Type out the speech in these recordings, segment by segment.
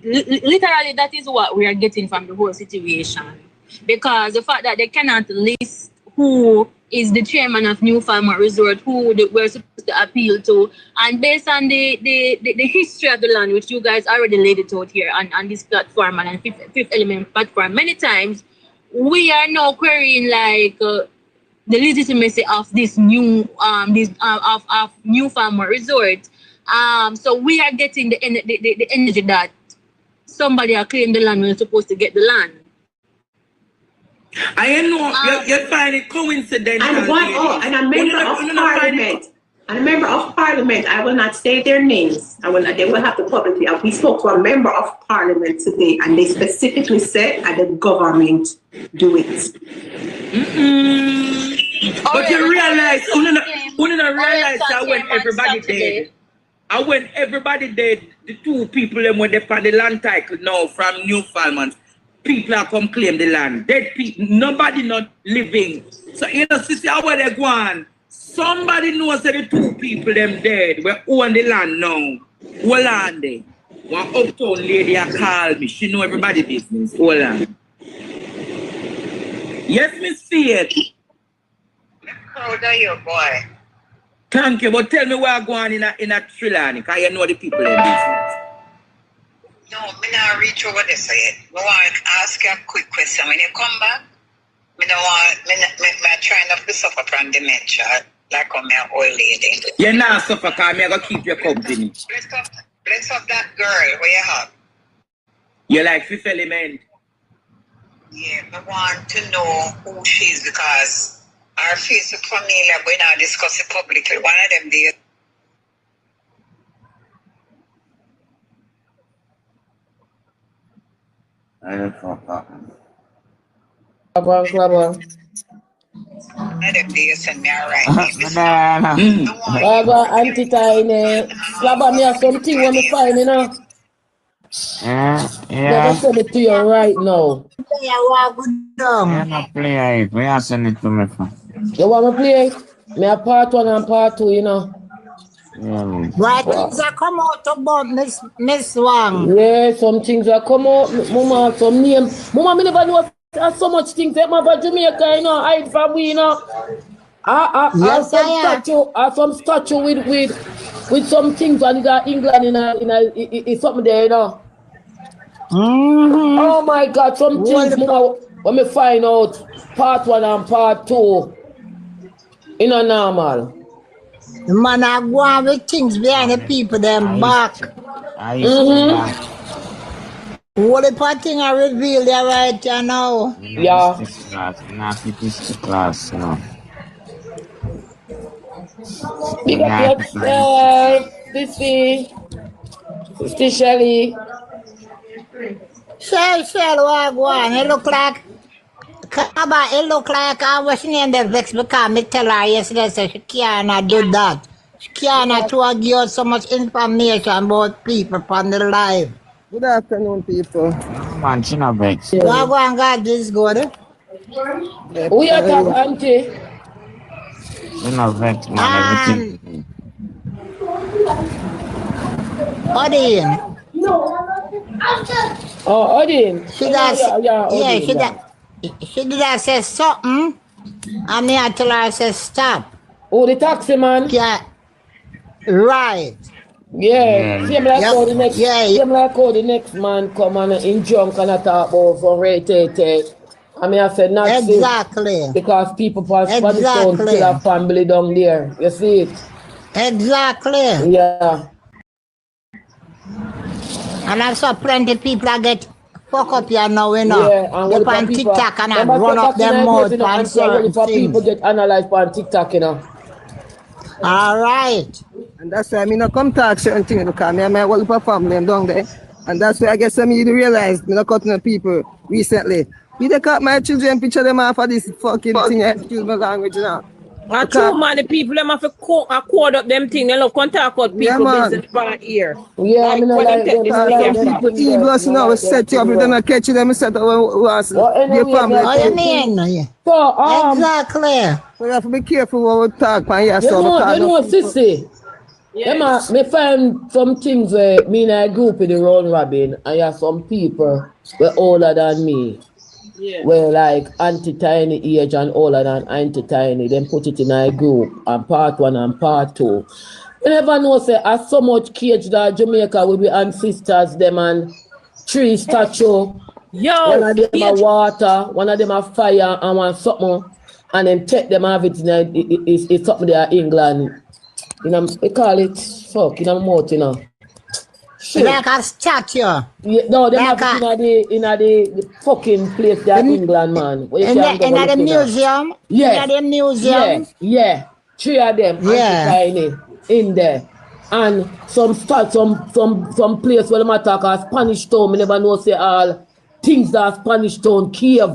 literally that is what we are getting from the whole situation. Because the fact that they cannot list who is the chairman of New Farmer Resort, who we're supposed to appeal to, and based on the history of the land, which you guys already laid it out here on this platform and on Fifth Element platform, many times we are now querying like the legitimacy of this new of New Farmer Resort. So we are getting the energy that somebody are claiming the land when we're supposed to get the land. I know you find it coincidental. And a member of parliament. And a member of parliament, I will not say their names. They will have to publicly. We spoke to a member of parliament today, and they specifically said that the government do it. But you realize, you realize that when everybody did. And when everybody did, the two people them when they found the land title now from Newfoundland, people are come claim the land. Dead people, nobody not living. So you know, sister, how they go on? Somebody knows that the two people them dead. We own the land now. Hold on there. One uptown lady called me. She know everybody business. Hold on. Yes, Miss Faith. How are you, boy? Thank you, but tell me where I go on in a Trilani, because you know the people in business. No, I not reach over this yet. I want to ask you a quick question. When you come back, I try not to suffer from dementia, like I'm an old lady. You're not suffer, because I'm going to keep your company. Bless up that girl, where you have? You like Fifth Element? Yeah, I want to know who she is, because our Facebook family, we now discuss it publicly. One of them days. I don't fuck up. One of them days send me a right name. Baba, Auntie Tiny. Baba, me have something when me find, you know. Yeah. Let me send it to you right now. Yeah, no play it. We are send it to me. You want me to play it? Me a part 1 and part 2, you know. Right, things that come out about Miss Wang. Yeah, some things that come out. Mama, some name. Mama, me never know so much things that my Jamaica, you know, hide from we, you know. Yes, some statue with some things on England in something there, you know. Oh my God, some things, Mama, when me find out part 1 and part 2, you know, normal. Man, I go on with things behind the people, them back. What the thing I reveal there right now. Yeah. Class, you know. Big up yourself, Sister Shelly. Shell, go on. It look like I was in the vex because me tell her yesterday so she cannot do that. She cannot to give us so much information about people on the live. Good afternoon, people. Man, she not vex. Go on, God, this good. Who you talk, Auntie? She not vex, man, everything. Odin. Oh, Odin. She does. She did that say something, and me I tell her I say stop. Oh, the taxi man. Yeah, right. Yeah, same like how the next. Same like how the next man come and in junk and I talk about from rated. I mean I said not exactly because people pass for the town still have family down there. You see it? Exactly. Yeah. And I saw plenty of people that get fuck up here now, you know. Yeah, and they on TikTok and I run up their mouth and certain things. People get analyzed on TikTok, you know. All right. And that's why I mean, I come talk certain things because I might well perform them down there. And that's why I guess some of you realize me not cutting the people recently. We they cut my children picture them off of this fucking thing, excuse my language, you know. And too man, the people them have to code up them thing, they look contact out people business part here. Yeah, I mean like people evil, you know, we set you up with them and catch them and set up your family. What you mean? So, exactly. We have to be careful what we talk, man. Yeah, you know, sissy. Yeah, me find some things where me and I grew up in the round robin, and you have some people were older than me. Yeah. Where like anti-tiny age and older than anti-tiny, then put it in a group and part 1 and part 2. You never know, say, as so much cage that Jamaica with the ancestors, them and 3 statue. Yo, one of them a water, one of them a fire, and one something, and then take them have it in it's something there in England. You know, they call it fuck in a mouth, you know. Shit. Like a statue. Yeah, no, they like have it in the fucking place there in England, man. In the museum? Yeah. In the museum? Yeah. 3 of them tiny in there. And some place where they talk a Spanish town, we never know say all things that Spanish town cave.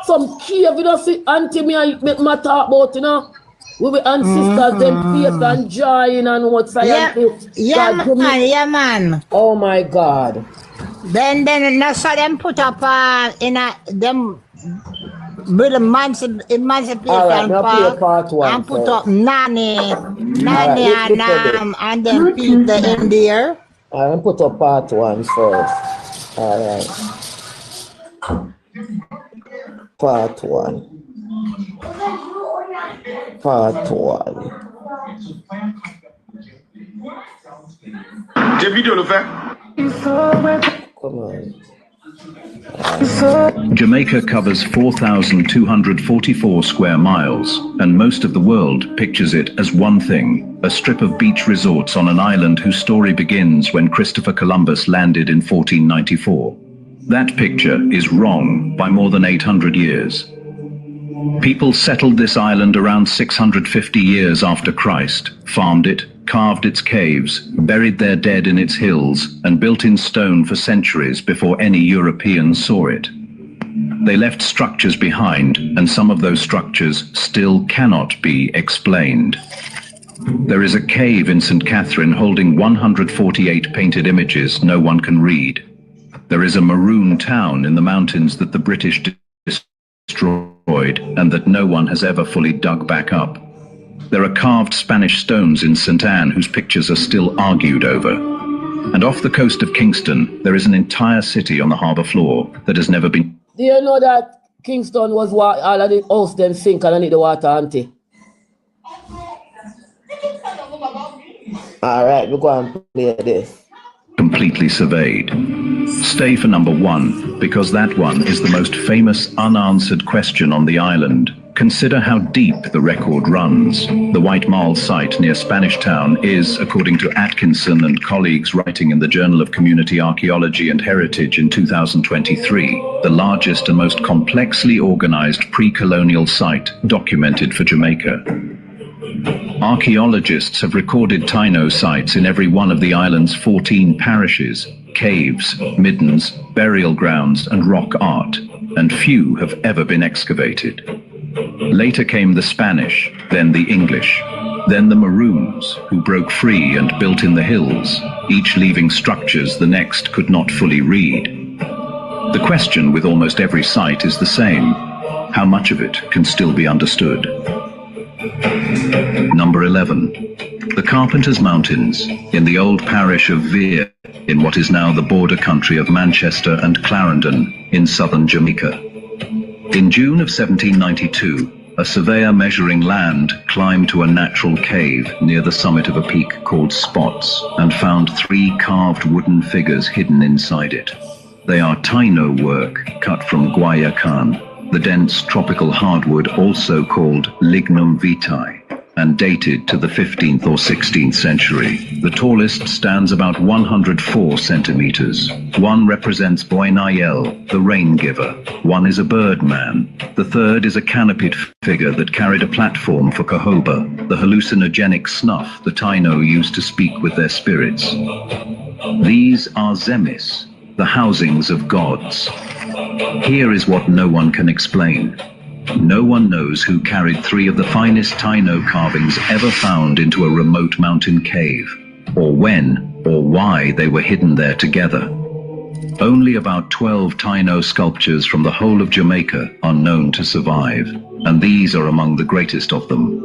Some cave, you know, see auntie me talk about, you know. We be ancestors, them face and joy and what science. Yeah, man. Oh my God. Then so them put up in them with emancipation part 1, and put up Nanny and then people in there. I'll put up part 1 first. Alright. Part 1. Part 1. J'ai vidéo le fait. Come on. Jamaica covers 4,244 square miles, and most of the world pictures it as one thing, a strip of beach resorts on an island whose story begins when Christopher Columbus landed in 1494. That picture is wrong by more than 800 years. People settled this island around 650 years after Christ, farmed it, carved its caves, buried their dead in its hills, and built in stone for centuries before any Europeans saw it. They left structures behind, and some of those structures still cannot be explained. There is a cave in St. Catherine holding 148 painted images no one can read. There is a maroon town in the mountains that the British destroyed and that no one has ever fully dug back up. There are carved Spanish stones in St. Anne whose pictures are still argued over. And off the coast of Kingston, there is an entire city on the harbour floor that has never been... Do you know that Kingston was what all of the house them sink and I need the water, auntie? Alright, we're going to play this. Completely surveyed. Stay for number 1, because that one is the most famous unanswered question on the island. Consider how deep the record runs. The White Mall site near Spanish Town is, according to Atkinson and colleagues writing in the Journal of Community Archaeology and Heritage in 2023, the largest and most complexly organized pre-colonial site documented for Jamaica. Archaeologists have recorded Tino sites in every one of the island's 14 parishes, caves, middens, burial grounds, and rock art, and few have ever been excavated. Later came the Spanish, then the English, then the Maroons, who broke free and built in the hills, each leaving structures the next could not fully read. The question with almost every site is the same: how much of it can still be understood? Number 11. The Carpenters Mountains, in the old parish of Veer, in what is now the border country of Manchester and Clarendon, in southern Jamaica. In June of 1792, a surveyor measuring land climbed to a natural cave near the summit of a peak called Spots and found 3 carved wooden figures hidden inside it. They are Tino work cut from guayacan, the dense tropical hardwood also called lignum vitae, and dated to the 15th or 16th century. The tallest stands about 104 centimeters. One represents Boy Niel, the rain giver. One is a bird man. The third is a canopied figure that carried a platform for cahoba, the hallucinogenic snuff the Tino used to speak with their spirits. These are zemis, the housings of gods. Here is what no one can explain. No one knows who carried 3 of the finest Tino carvings ever found into a remote mountain cave, or when or why they were hidden there together. Only about 12 Tino sculptures from the whole of Jamaica are known to survive, and these are among the greatest of them.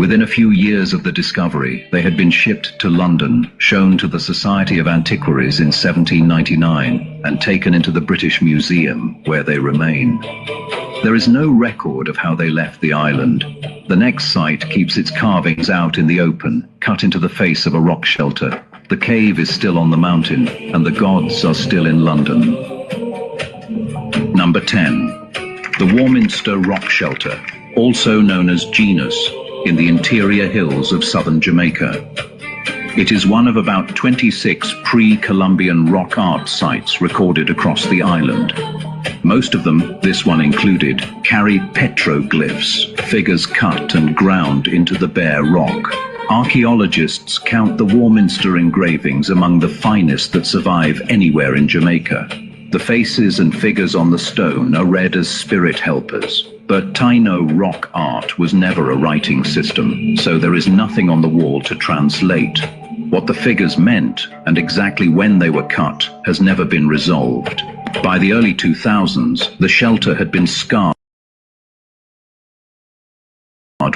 Within a few years of the discovery, they had been shipped to London, shown to the Society of Antiquaries in 1799, and taken into the British Museum, where they remain. There is no record of how they left the island. The next site keeps its carvings out in the open, cut into the face of a rock shelter. The cave is still on the mountain, and the gods are still in London. Number 10. The Warminster Rock Shelter, also known as Genus, in the interior hills of southern Jamaica. It is one of about 26 pre-Columbian rock art sites recorded across the island. Most of them, this one included, carry petroglyphs, figures cut and ground into the bare rock. Archaeologists count the Warminster engravings among the finest that survive anywhere in Jamaica. The faces and figures on the stone are read as spirit helpers. But Tino rock art was never a writing system, so there is nothing on the wall to translate. What the figures meant, and exactly when they were cut, has never been resolved. By the early 2000s, the shelter had been scarred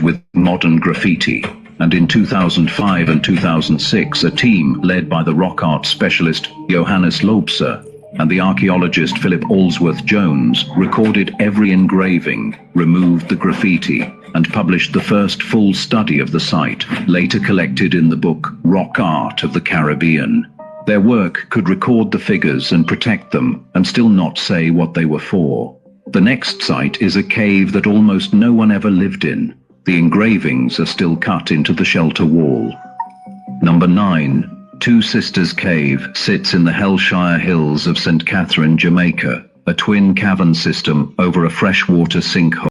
with modern graffiti, and in 2005 and 2006, a team led by the rock art specialist Johannes Loebser and the archaeologist Philip Allsworth-Jones recorded every engraving, removed the graffiti, and published the first full study of the site, later collected in the book Rock Art of the Caribbean. Their work could record the figures and protect them, and still not say what they were for. The next site is a cave that almost no one ever lived in. The engravings are still cut into the shelter wall. Number 9. Two Sisters Cave sits in the Hellshire Hills of St. Catherine, Jamaica, a twin cavern system over a freshwater sinkhole.